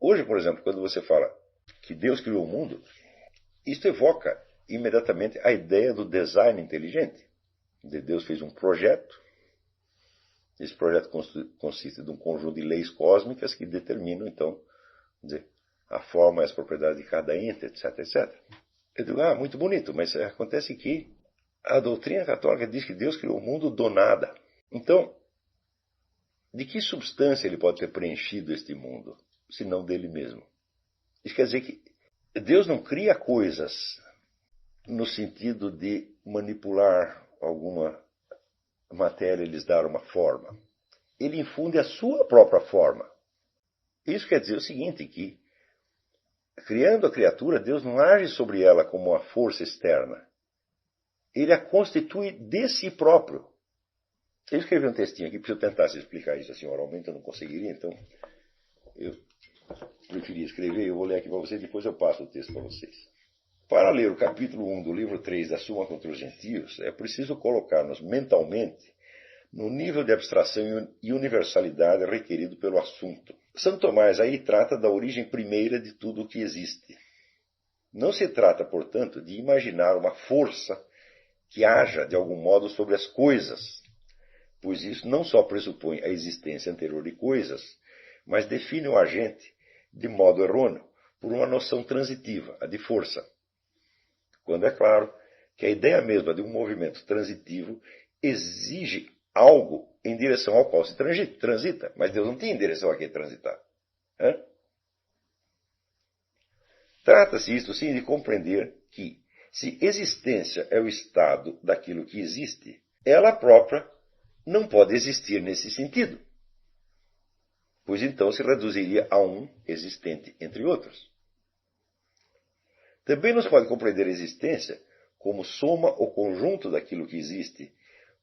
Hoje, por exemplo, quando você fala que Deus criou o mundo, isso evoca imediatamente a ideia do design inteligente. Deus fez um projeto. Esse projeto consiste de um conjunto de leis cósmicas que determinam, então, a forma e as propriedades de cada ente, etc, etc. Eu digo, muito bonito, mas acontece que a doutrina católica diz que Deus criou o mundo do nada. Então, de que substância ele pode ter preenchido este mundo, se não dele mesmo? Isso quer dizer que Deus não cria coisas no sentido de manipular alguma matéria e lhes dar uma forma. Ele infunde a sua própria forma. Isso quer dizer o seguinte, que criando a criatura, Deus não age sobre ela como uma força externa. Ele a constitui de si próprio. Eu escrevi um textinho aqui, preciso tentar se explicar isso assim oralmente, eu não conseguiria, então eu preferia escrever, eu vou ler aqui para vocês, depois eu passo o texto para vocês. Para ler o capítulo 1 do livro 3 da Suma contra os Gentios, é preciso colocar-nos mentalmente no nível de abstração e universalidade requerido pelo assunto. Santo Tomás aí trata da origem primeira de tudo o que existe. Não se trata, portanto, de imaginar uma força que haja de algum modo sobre as coisas, pois isso não só pressupõe a existência anterior de coisas, mas define o agente de modo errôneo por uma noção transitiva, a de força. Quando é claro que a ideia mesma de um movimento transitivo exige algo em direção ao qual se transita, mas Deus não tinha em direção a quem transitar. Trata-se isto sim de compreender que, se existência é o estado daquilo que existe, ela própria não pode existir nesse sentido, pois então se reduziria a um existente entre outros. Também nos pode compreender a existência como soma ou conjunto daquilo que existe,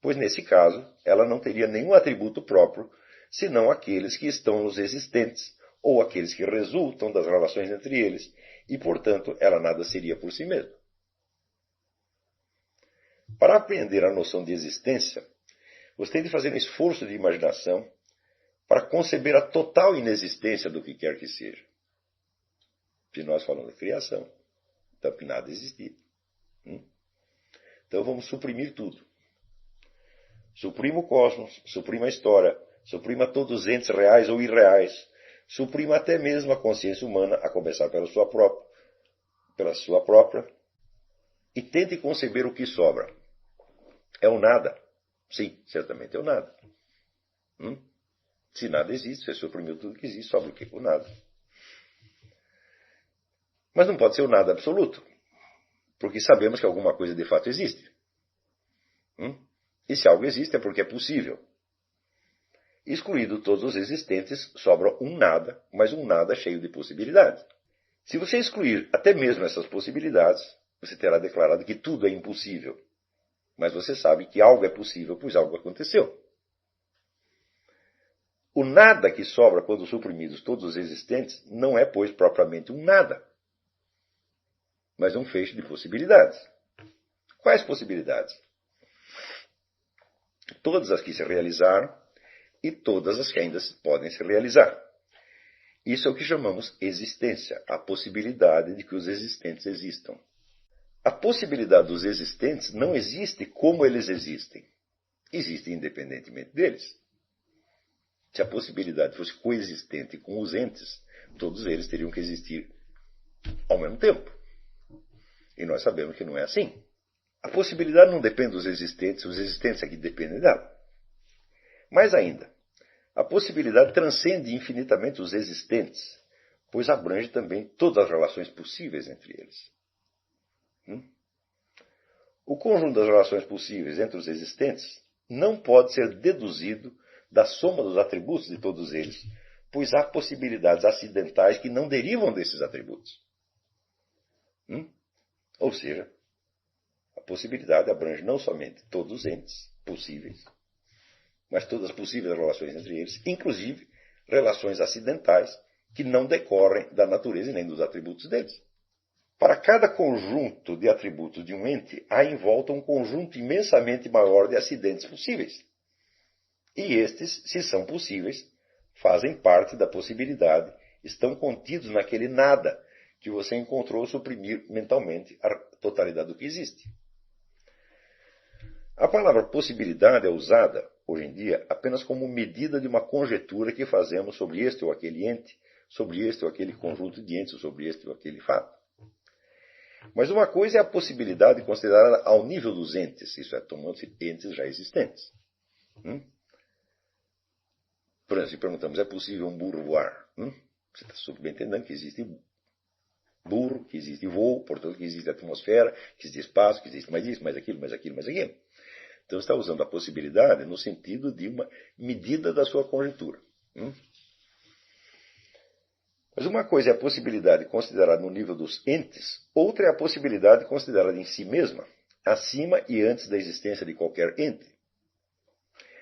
pois nesse caso ela não teria nenhum atributo próprio, senão aqueles que estão nos existentes, ou aqueles que resultam das relações entre eles, e portanto ela nada seria por si mesma. Para apreender a noção de existência, você tem de fazer um esforço de imaginação para conceber a total inexistência do que quer que seja. Se nós falamos de criação, então que nada existia. Então vamos suprimir tudo. Suprima o cosmos, suprima a história, suprima todos os entes reais ou irreais, suprima até mesmo a consciência humana, a começar pela sua própria, e tente conceber o que sobra. É o nada. Sim, certamente é o nada. Se nada existe, você suprimiu tudo que existe, sobra o quê? O nada. Mas não pode ser o nada absoluto, porque sabemos que alguma coisa de fato existe. E se algo existe é porque é possível. Excluído todos os existentes, sobra um nada, mas um nada cheio de possibilidades. Se você excluir até mesmo essas possibilidades, você terá declarado que tudo é impossível. Mas você sabe que algo é possível, pois algo aconteceu. O nada que sobra quando suprimidos todos os existentes não é, pois, propriamente um nada, mas um feixe de possibilidades. Quais possibilidades? Todas as que se realizaram e todas as que ainda podem se realizar. Isso é o que chamamos existência, a possibilidade de que os existentes existam. A possibilidade dos existentes não existe como eles existem. Existe independentemente deles. Se a possibilidade fosse coexistente com os entes, todos eles teriam que existir ao mesmo tempo. E nós sabemos que não é assim. A possibilidade não depende dos existentes, os existentes é que dependem dela. Mais ainda, a possibilidade transcende infinitamente os existentes, pois abrange também todas as relações possíveis entre eles. O conjunto das relações possíveis entre os existentes não pode ser deduzido da soma dos atributos de todos eles, pois há possibilidades acidentais que não derivam desses atributos. Ou seja, a possibilidade abrange não somente todos os entes possíveis, mas todas as possíveis relações entre eles, inclusive relações acidentais que não decorrem da natureza e nem dos atributos deles. Para cada conjunto de atributos de um ente, há em volta um conjunto imensamente maior de acidentes possíveis. E estes, se são possíveis, fazem parte da possibilidade estão contidos naquele nada que você encontrou suprimir mentalmente a totalidade do que existe. A palavra possibilidade é usada, hoje em dia, apenas como medida de uma conjetura que fazemos sobre este ou aquele ente, sobre este ou aquele conjunto de entes, ou sobre este ou aquele fato. Mas uma coisa é a possibilidade considerada ao nível dos entes, isso é, tomando-se entes já existentes. Por exemplo, se perguntamos, é possível um burro voar? Você está subentendendo que existe burro, que existe voo, portanto que existe atmosfera, que existe espaço, que existe mais isso, mais aquilo, mais aquilo, mais aquilo. Então está usando a possibilidade no sentido de uma medida da sua conjectura. Mas uma coisa é a possibilidade considerada no nível dos entes, outra é a possibilidade considerada em si mesma, acima e antes da existência de qualquer ente.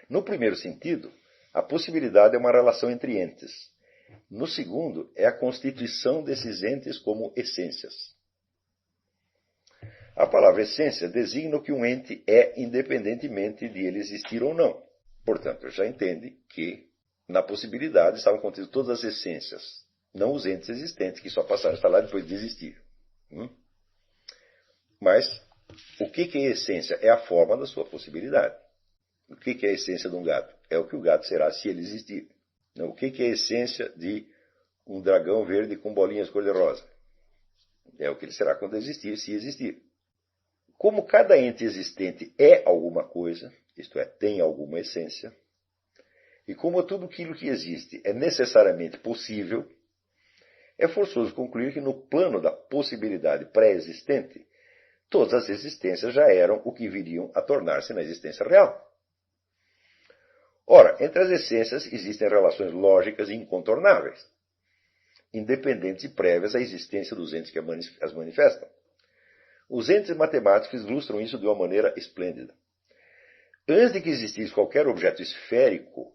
No primeiro sentido, a possibilidade é uma relação entre entes. No segundo, é a constituição desses entes como essências. A palavra essência designa o que um ente é independentemente de ele existir ou não. Portanto, já entende que na possibilidade estavam contidas todas as essências, não os entes existentes, que só passaram a estar lá depois de existir. Mas, o que é essência? É a forma da sua possibilidade. O que é a essência de um gato? É o que o gato será se ele existir. O que é a essência de um dragão verde com bolinhas cor-de-rosa? É o que ele será quando existir, se existir. Como cada ente existente é alguma coisa, isto é, tem alguma essência, e como tudo aquilo que existe é necessariamente possível, é forçoso concluir que no plano da possibilidade pré-existente, todas as existências já eram o que viriam a tornar-se na existência real. Ora, entre as essências existem relações lógicas e incontornáveis, independentes e prévias à existência dos entes que as manifestam. Os entes matemáticos ilustram isso de uma maneira esplêndida. Antes de que existisse qualquer objeto esférico,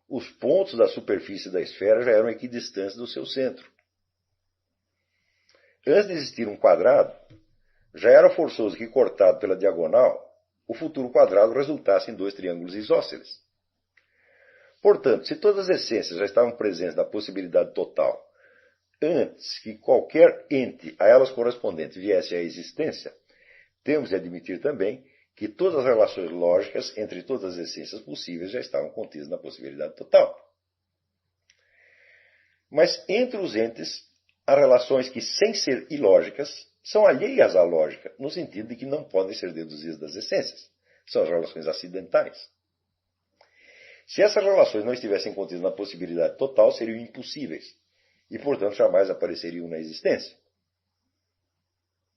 os pontos da superfície da esfera já eram equidistantes do seu centro. Antes de existir um quadrado, já era forçoso que, cortado pela diagonal, o futuro quadrado resultasse em dois triângulos isósceles. Portanto, se todas as essências já estavam presentes na possibilidade total, antes que qualquer ente a elas correspondente viesse à existência, temos de admitir também que todas as relações lógicas entre todas as essências possíveis já estavam contidas na possibilidade total. Mas entre os entes, há relações que, sem ser ilógicas, são alheias à lógica, no sentido de que não podem ser deduzidas das essências. São as relações acidentais. Se essas relações não estivessem contidas na possibilidade total, seriam impossíveis e, portanto, jamais apareceriam na existência.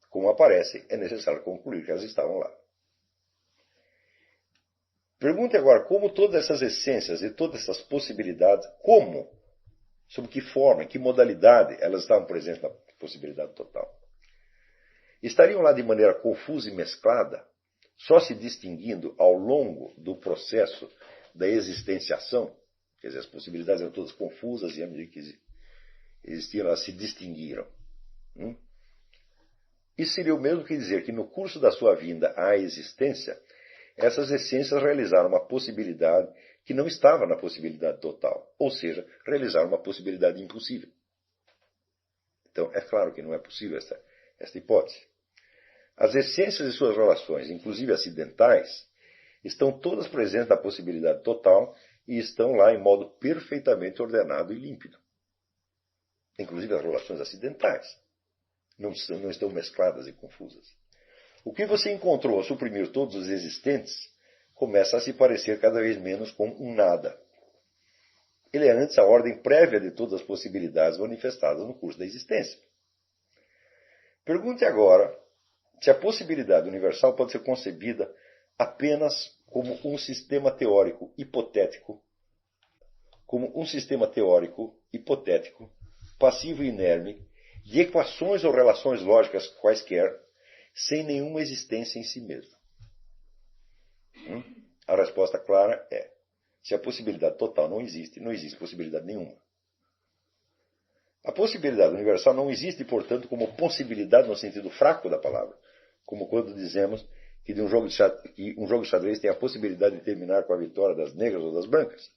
Como aparecem, é necessário concluir que elas estavam lá. Pergunte agora como todas essas essências e todas essas possibilidades, como, sob que forma, em que modalidade elas estavam presentes na possibilidade total. Estariam lá de maneira confusa e mesclada, só se distinguindo ao longo do processo da existenciação, quer dizer, as possibilidades eram todas confusas e à medida que existiam, elas se distinguiram. Isso seria o mesmo que dizer que no curso da sua vinda à existência, essas essências realizaram uma possibilidade que não estava na possibilidade total, ou seja, realizaram uma possibilidade impossível. Então, é claro que não é possível esta hipótese. As essências de suas relações, inclusive acidentais, estão todas presentes na possibilidade total e estão lá em modo perfeitamente ordenado e límpido. Inclusive as relações acidentais não estão mescladas e confusas. O que você encontrou ao suprimir todos os existentes começa a se parecer cada vez menos com um nada. Ele é antes a ordem prévia de todas as possibilidades manifestadas no curso da existência. Pergunte agora se a possibilidade universal pode ser concebida apenas como um sistema teórico hipotético, passivo e inerme, de equações ou relações lógicas quaisquer, sem nenhuma existência em si mesmo. A resposta clara é: se a possibilidade total não existe, não existe possibilidade nenhuma. A possibilidade universal não existe, portanto, como possibilidade no sentido fraco da palavra, como quando dizemos que um jogo de xadrez tem a possibilidade de terminar com a vitória das negras ou das brancas.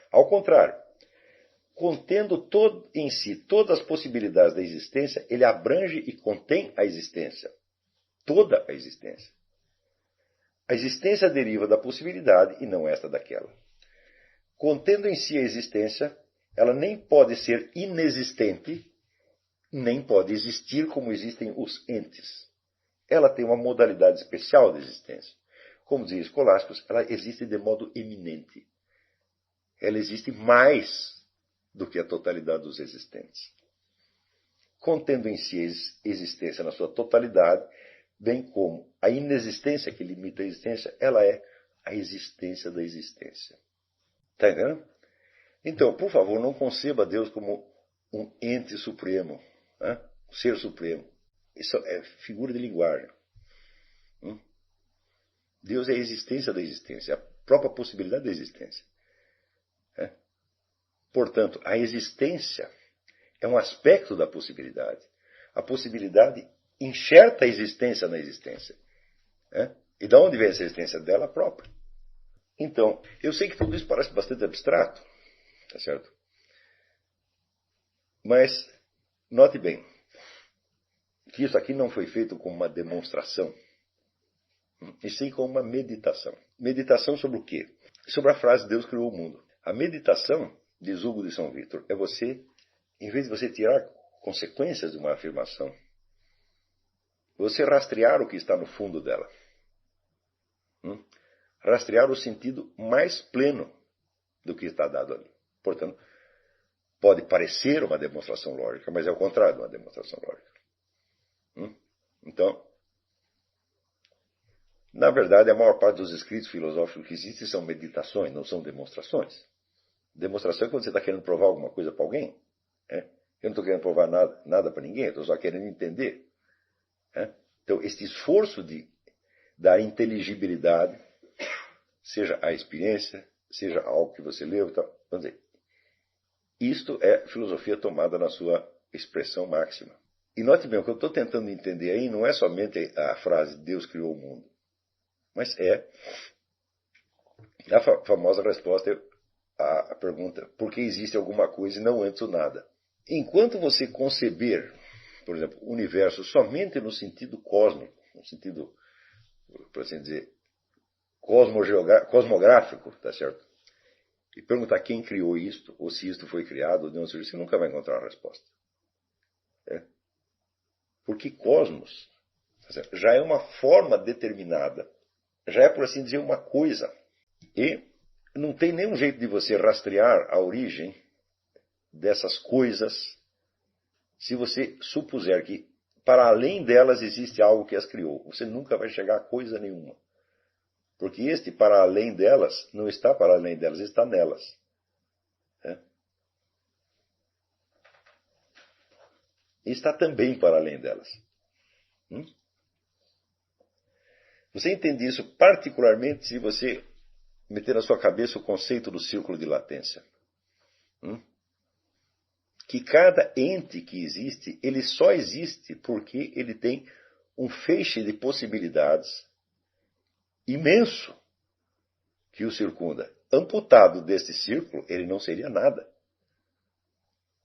Ao contrário, contendo em si todas as possibilidades da existência, ele abrange e contém a existência. Toda a existência. A existência deriva da possibilidade e não esta daquela. Contendo em si a existência, ela nem pode ser inexistente, nem pode existir como existem os entes. Ela tem uma modalidade especial de existência. Como diziam os escolásticos, ela existe de modo eminente. Ela existe mais do que a totalidade dos existentes. Contendo em si a existência na sua totalidade, bem como a inexistência que limita a existência, ela é a existência da existência. Está entendendo? Então, por favor, não conceba Deus como um ente supremo, né? Um ser supremo. Isso é figura de linguagem. Deus é a existência da existência, a própria possibilidade da existência. Portanto, a existência é um aspecto da possibilidade. A possibilidade enxerta a existência na existência. E de onde vem essa existência? Dela própria. Então, eu sei que tudo isso parece bastante abstrato, tá certo? Mas, note bem, que isso aqui não foi feito como uma demonstração, e sim como uma meditação. Meditação sobre o quê? Sobre a frase Deus criou o mundo. A meditação, diz Hugo de São Vítor, é você, em vez de você tirar consequências de uma afirmação, você rastrear o que está no fundo dela. Rastrear o sentido mais pleno do que está dado ali. Portanto, pode parecer uma demonstração lógica, mas é o contrário de uma demonstração lógica. Então, na verdade, a maior parte dos escritos filosóficos que existem são meditações, não são demonstrações. Demonstração é quando você está querendo provar alguma coisa para alguém. Eu não estou querendo provar nada para ninguém, estou só querendo entender. Então, este esforço de dar inteligibilidade, seja a experiência, seja algo que você leu, então, vamos dizer, isto é filosofia tomada na sua expressão máxima. E note bem, o que eu estou tentando entender aí não é somente a frase Deus criou o mundo, mas é a famosa resposta à pergunta por que existe alguma coisa e não antes o nada. Enquanto você conceber, por exemplo, o universo somente no sentido cósmico, no sentido, por assim dizer, cosmográfico, tá certo? E perguntar quem criou isto, ou se isto foi criado, ou de onde surgiu, você nunca vai encontrar uma resposta. Porque cosmos, tá certo? Já é uma forma determinada, já é, por assim dizer, uma coisa. E não tem nenhum jeito de você rastrear a origem dessas coisas se você supuser que para além delas existe algo que as criou. Você nunca vai chegar a coisa nenhuma. Porque este para além delas não está para além delas, está nelas. E está também para além delas. Você entende isso particularmente se você meter na sua cabeça o conceito do círculo de latência. Que cada ente que existe, ele só existe porque ele tem um feixe de possibilidades imenso que o circunda. Amputado deste círculo, ele não seria nada.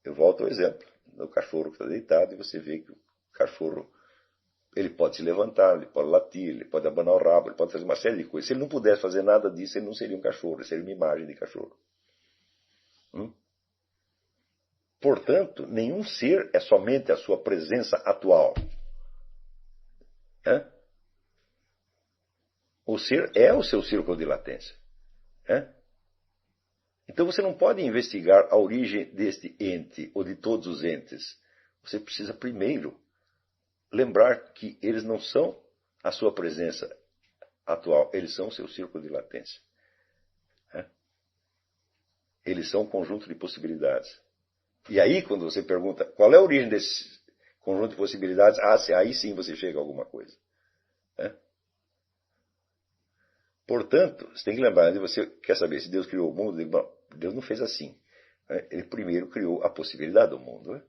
Eu volto ao exemplo do cachorro que está deitado e você vê que o cachorro ele pode se levantar, ele pode latir, ele pode abanar o rabo, ele pode fazer uma série de coisas. Se ele não pudesse fazer nada disso, ele não seria um cachorro, ele seria uma imagem de cachorro. Portanto, nenhum ser é somente a sua presença atual. O ser é o seu círculo de latência. Então você não pode investigar a origem deste ente ou de todos os entes. Você precisa primeiro lembrar que eles não são a sua presença atual, eles são o seu círculo de latência. Eles são um conjunto de possibilidades. E aí, quando você pergunta qual é a origem desse conjunto de possibilidades, aí sim você chega a alguma coisa. Portanto, você tem que lembrar, você quer saber se Deus criou o mundo, Deus não fez assim. Ele primeiro criou a possibilidade do mundo.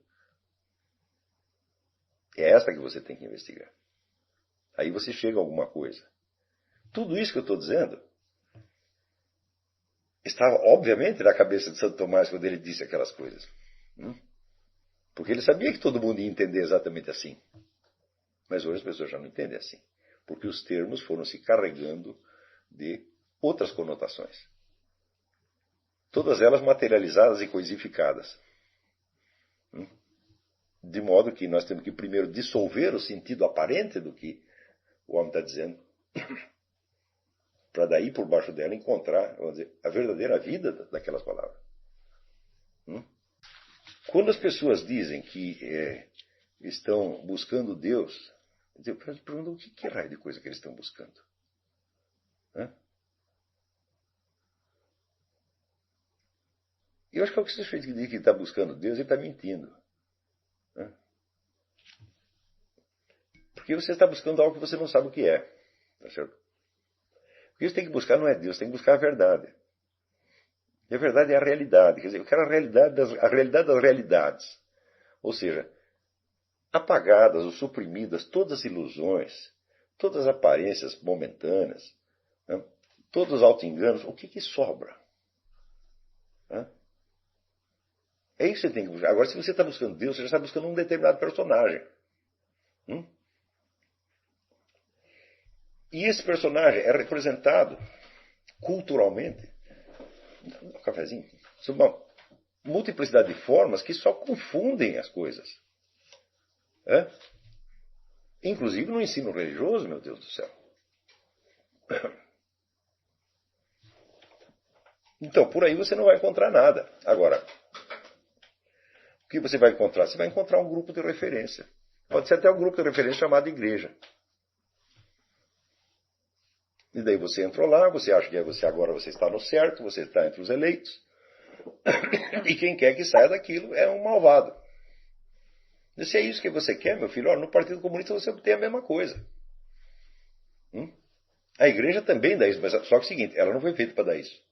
É esta que você tem que investigar. Aí você chega a alguma coisa. Tudo isso que eu estou dizendo estava, obviamente, na cabeça de Santo Tomás quando ele disse aquelas coisas. Porque ele sabia que todo mundo ia entender exatamente assim. Mas hoje as pessoas já não entendem assim. Porque os termos foram se carregando de outras conotações. Todas elas materializadas e coisificadas. De modo que nós temos que primeiro dissolver o sentido aparente do que o homem está dizendo, para daí, por baixo dela, encontrar, vamos dizer, a verdadeira vida daquelas palavras. Quando as pessoas dizem que estão buscando Deus, eu pergunto o que raio de coisa que eles estão buscando? Eu acho que o sujeito que diz que está buscando Deus, ele está mentindo. Porque você está buscando algo que você não sabe o que é. Tá certo? O que você tem que buscar não é Deus, você tem que buscar a verdade. E a verdade é a realidade. Quer dizer, eu quero a realidade das realidades. Ou seja, apagadas ou suprimidas todas as ilusões, todas as aparências momentâneas, todos os auto-enganos, o que sobra? É isso que você tem que buscar. Agora, se você está buscando Deus, você já está buscando um determinado personagem. E esse personagem é representado culturalmente, um cafezinho, sob uma multiplicidade de formas que só confundem as coisas. Inclusive no ensino religioso, meu Deus do céu. Então, por aí você não vai encontrar nada. Agora, o que você vai encontrar? Você vai encontrar um grupo de referência. Pode ser até um grupo de referência chamado igreja. E daí você entrou lá, você acha que agora você está no certo, você está entre os eleitos. E quem quer que saia daquilo é um malvado. E se é isso que você quer, meu filho, no Partido Comunista você tem a mesma coisa. A igreja também dá isso, mas só que é o seguinte, ela não foi feita para dar isso.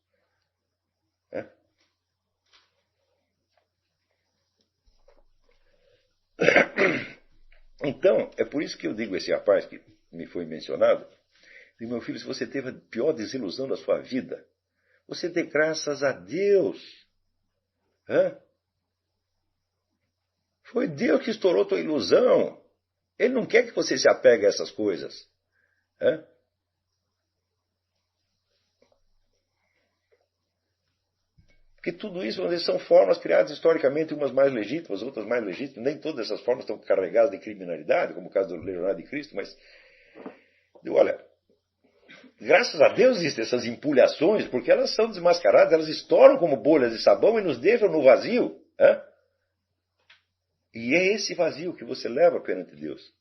Então, é por isso que eu digo a esse rapaz que me foi mencionado, digo, meu filho, se você teve a pior desilusão da sua vida, você dê graças a Deus. Foi Deus que estourou tua ilusão. Ele não quer que você se apegue a essas coisas. Porque tudo isso são formas criadas historicamente, umas mais legítimas, outras mais legítimas. Nem todas essas formas estão carregadas de criminalidade, como o caso do Legionário de Cristo, mas olha, graças a Deus existem essas empulhações, porque elas são desmascaradas, elas estouram como bolhas de sabão e nos deixam no vazio. E é esse vazio que você leva perante Deus.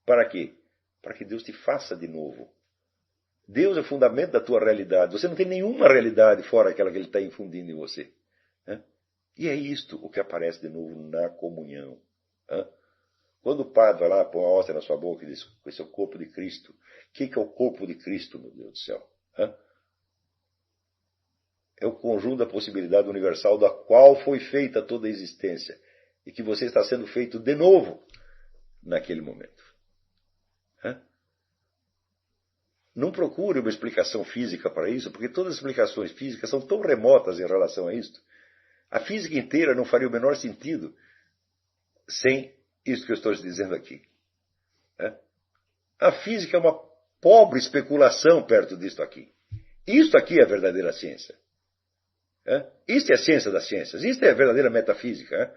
Para quê? Para que Deus te faça de novo. Deus é o fundamento da tua realidade. Você não tem nenhuma realidade fora aquela que Ele está infundindo em você. E é isto o que aparece de novo na comunhão. Quando o padre vai lá, põe uma hóstia na sua boca e diz, esse é o corpo de Cristo. O que é o corpo de Cristo, meu Deus do céu? É o conjunto da possibilidade universal da qual foi feita toda a existência. E que você está sendo feito de novo naquele momento. Não procure uma explicação física para isso, porque todas as explicações físicas são tão remotas em relação a isso. A física inteira não faria o menor sentido sem isso que eu estou dizendo aqui. A física é uma pobre especulação perto disto aqui. Isto aqui é a verdadeira ciência. Isto é a ciência das ciências. Isto é a verdadeira metafísica.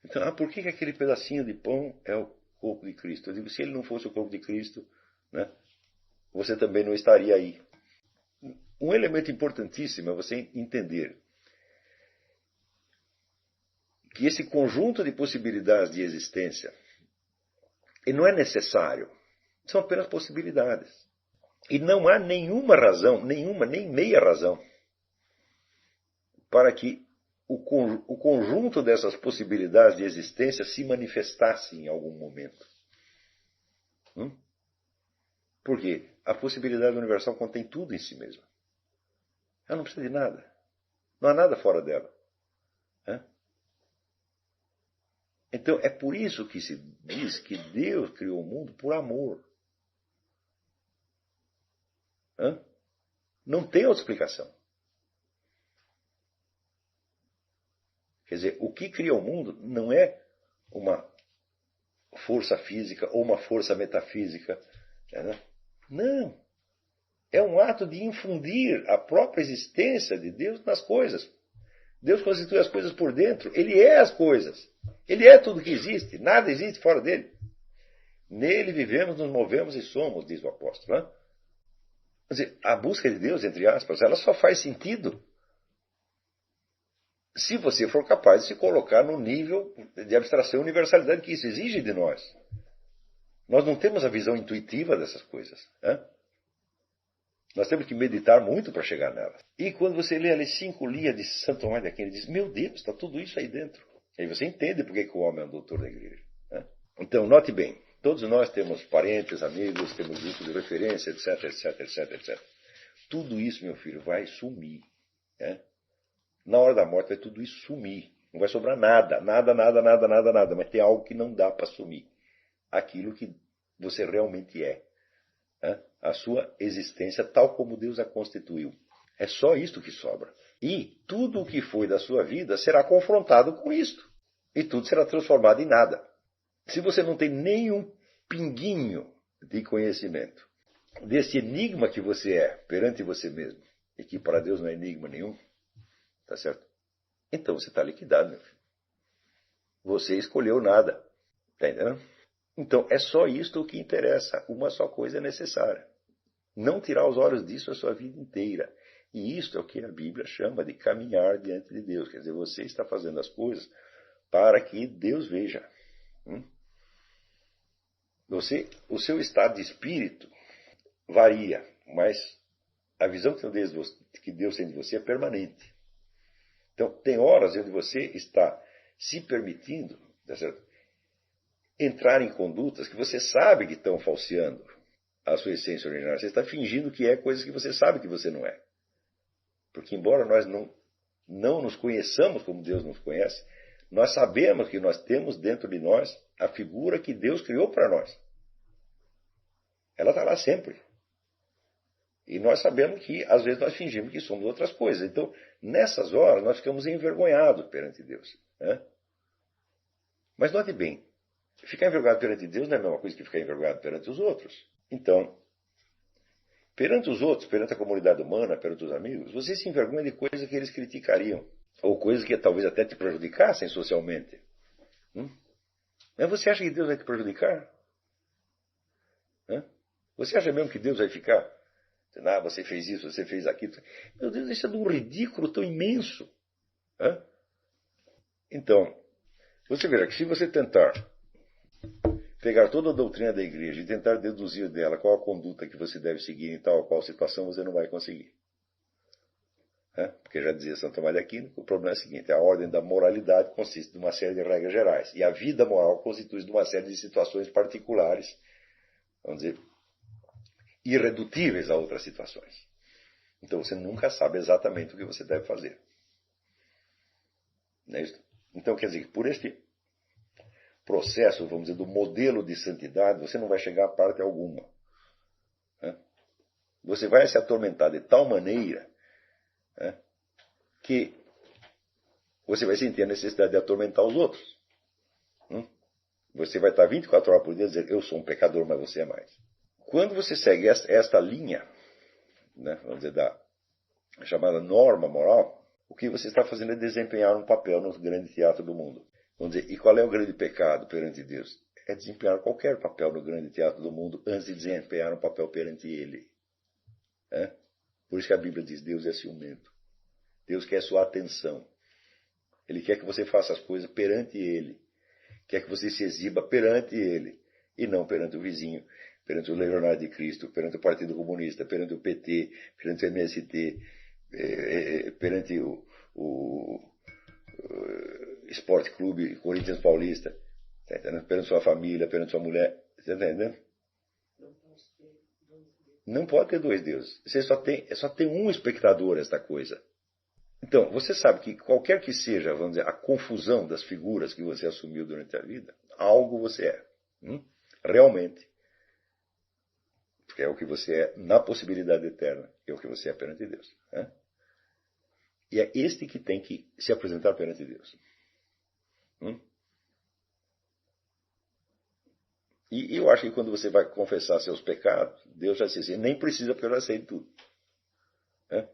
Então, por que aquele pedacinho de pão é o corpo de Cristo? Eu digo, se ele não fosse o corpo de Cristo, você também não estaria aí. Um elemento importantíssimo é você entender que esse conjunto de possibilidades de existência ele não é necessário. São apenas possibilidades. E não há nenhuma razão, nem meia razão, para que o conjunto dessas possibilidades de existência se manifestasse em algum momento. Por quê? A possibilidade universal contém tudo em si mesma. Ela não precisa de nada. Não há nada fora dela. Então, é por isso que se diz que Deus criou o mundo por amor. Não tem outra explicação. Quer dizer, o que cria o mundo não é uma força física ou uma força metafísica. Não. É um ato de infundir a própria existência de Deus nas coisas. Deus constitui as coisas por dentro. Ele é as coisas. Ele é tudo que existe. Nada existe fora dele. Nele vivemos, nos movemos e somos, diz o apóstolo. Quer dizer, a busca de Deus, entre aspas, ela só faz sentido se você for capaz de se colocar no nível de abstração e universalidade que isso exige de nós. Nós não temos a visão intuitiva dessas coisas. Nós temos que meditar muito para chegar nela. E quando você lê ali 5 linhas de Santo Tomás de Aquino, ele diz, meu Deus, está tudo isso aí dentro. Aí você entende por que o homem é um doutor da igreja. Então, note bem, todos nós temos parentes, amigos, temos grupos de referência, etc, etc, etc, etc. Tudo isso, meu filho, vai sumir. Na hora da morte vai tudo isso sumir. Não vai sobrar nada, nada. Mas tem algo que não dá para sumir. Aquilo que você realmente é. A sua existência tal como Deus a constituiu. É só isto que sobra. E tudo o que foi da sua vida será confrontado com isto. E tudo será transformado em nada. Se você não tem nenhum pinguinho de conhecimento desse enigma que você é perante você mesmo, e que para Deus não é enigma nenhum, tá certo? Então você está liquidado, meu filho. Você escolheu nada. Está entendendo? Então é só isto o que interessa. Uma só coisa é necessária. Não tirar os olhos disso a sua vida inteira. E isto é o que a Bíblia chama de caminhar diante de Deus. Quer dizer, você está fazendo as coisas para que Deus veja. O seu estado de espírito varia, mas a visão que Deus tem de você é permanente. Então, tem horas onde você está se permitindo, tá certo? Entrar em condutas que você sabe que estão falseando a sua essência original. Você está fingindo que é coisas que você sabe que você não é. Porque embora nós não nos conheçamos como Deus nos conhece, nós sabemos que nós temos dentro de nós a figura que Deus criou para nós. Ela está lá sempre. E nós sabemos que, às vezes, nós fingimos que somos outras coisas. Então, nessas horas, nós ficamos envergonhados perante Deus. Mas note bem, ficar envergonhado perante Deus não é a mesma coisa que ficar envergonhado perante os outros. Então, perante os outros, perante a comunidade humana, perante os amigos, você se envergonha de coisas que eles criticariam. Ou coisas que talvez até te prejudicassem socialmente. Mas você acha que Deus vai te prejudicar? Você acha mesmo que Deus vai ficar? Você fez isso, você fez aquilo. Meu Deus, isso é de um ridículo tão imenso. Então, você verá que se você tentar pegar toda a doutrina da igreja e tentar deduzir dela qual a conduta que você deve seguir em tal ou qual situação, você não vai conseguir. Porque já dizia Santo Tomás de Aquino que o problema é o seguinte: a ordem da moralidade consiste de uma série de regras gerais. E a vida moral constitui de uma série de situações particulares, vamos dizer, irredutíveis a outras situações. Então você nunca sabe exatamente o que você deve fazer. Não é isso? Então, quer dizer, por este processo, vamos dizer, do modelo de santidade, você não vai chegar a parte alguma. Você vai se atormentar de tal maneira que você vai sentir a necessidade de atormentar os outros. Você vai estar 24 horas por dia dizendo, eu sou um pecador, mas você é mais. Quando você segue esta linha, vamos dizer, da chamada norma moral, o que você está fazendo é desempenhar um papel no grande teatro do mundo. Vamos dizer, e qual é o grande pecado perante Deus? É desempenhar qualquer papel no grande teatro do mundo antes de desempenhar um papel perante Ele. Por isso que a Bíblia diz, Deus é ciumento. Deus quer sua atenção. Ele quer que você faça as coisas perante Ele. Quer que você se exiba perante Ele. E não perante o vizinho, perante o Legionário de Cristo, perante o Partido Comunista, perante o PT, perante o MST, perante o Esporte Clube Corinthians Paulista, tá entendendo? Perante sua família, perante sua mulher, tá entendendo? Não pode ter dois deuses. Você só tem um espectador esta coisa. Então, você sabe que qualquer que seja, vamos dizer, a confusão das figuras que você assumiu durante a vida, algo você é. Realmente. Porque é o que você é na possibilidade eterna, é o que você é perante Deus. Né? E é este que tem que se apresentar perante Deus. E eu acho que quando você vai confessar seus pecados, Deus já disse assim, nem precisa porque eu já sei de tudo. Né?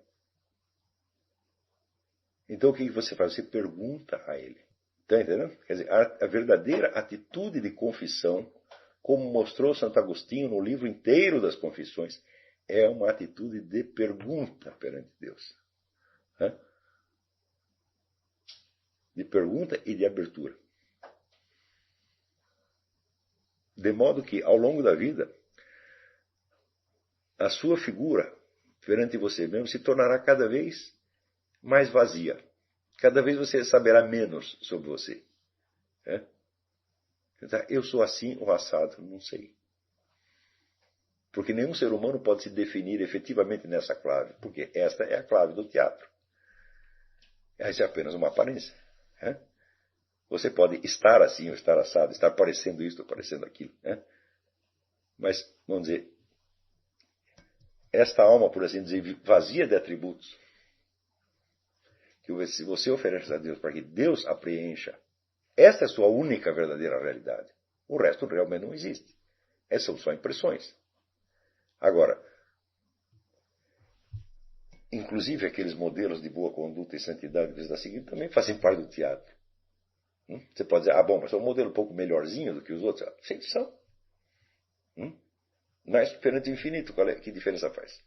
Então o que você faz? Você pergunta a Ele. Está entendendo? Quer dizer, a verdadeira atitude de confissão, como mostrou Santo Agostinho no livro inteiro das Confissões, é uma atitude de pergunta perante Deus. Né? De pergunta e de abertura. De modo que, ao longo da vida, a sua figura perante você mesmo se tornará cada vez mais vazia. Cada vez você saberá menos sobre você. É? Eu sou assim ou assado, não sei. Porque nenhum ser humano pode se definir efetivamente nessa clave, porque esta é a clave do teatro. Essa é apenas uma aparência. É? Você pode estar assim ou estar assado, estar parecendo isto ou parecendo aquilo. É? Mas, vamos dizer, esta alma, por assim dizer, vazia de atributos, que se você oferece a Deus para que Deus a preencha, esta é a sua única verdadeira realidade. O resto realmente não existe. Essas são só impressões. Agora, inclusive aqueles modelos de boa conduta e santidade que você está seguindo também fazem parte do teatro. Você pode dizer, bom, mas é um modelo um pouco melhorzinho do que os outros. Sim, são. Mas perante o infinito, que diferença faz?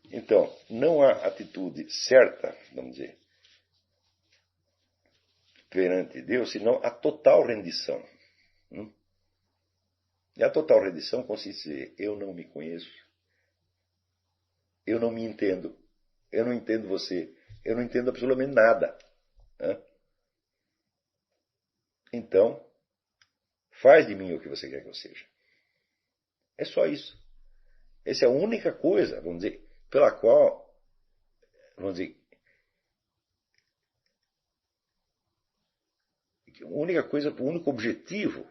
Então, não há atitude certa, vamos dizer, perante Deus, senão a total rendição. E a total rendição consiste em dizer, eu não me conheço, eu não me entendo, eu não entendo você, eu não entendo absolutamente nada. Então, faz de mim o que você quer que eu seja. É só isso. Essa é a única coisa, vamos dizer, pela qual, vamos dizer, a única coisa, o único objetivo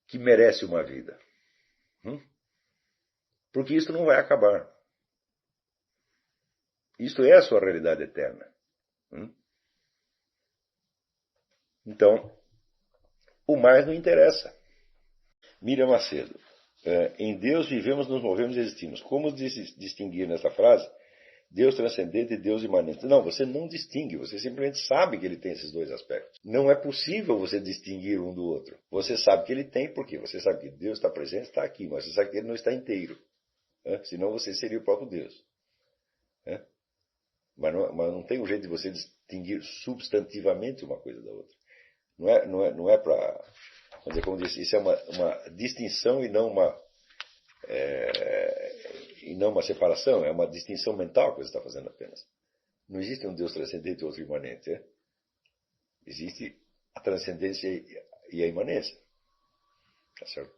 que merece uma vida. Porque isso não vai acabar. Isto é a sua realidade eterna. Então, o mais não interessa. Miriam Macedo. Em Deus vivemos, nos movemos e existimos. Como distinguir nessa frase Deus transcendente e Deus imanente? Não, você não distingue, você simplesmente sabe que ele tem esses dois aspectos. Não é possível você distinguir um do outro. Você sabe que ele tem, porque você sabe que Deus está presente, está aqui, mas você sabe que ele não está inteiro. Senão você seria o próprio Deus. Mas não tem um jeito de você distinguir substantivamente uma coisa da outra. Não é para... Como disse, isso é uma distinção e não uma separação, é uma distinção mental que você está fazendo apenas. Não existe um Deus transcendente e outro imanente. Existe a transcendência e a imanência. Tá certo?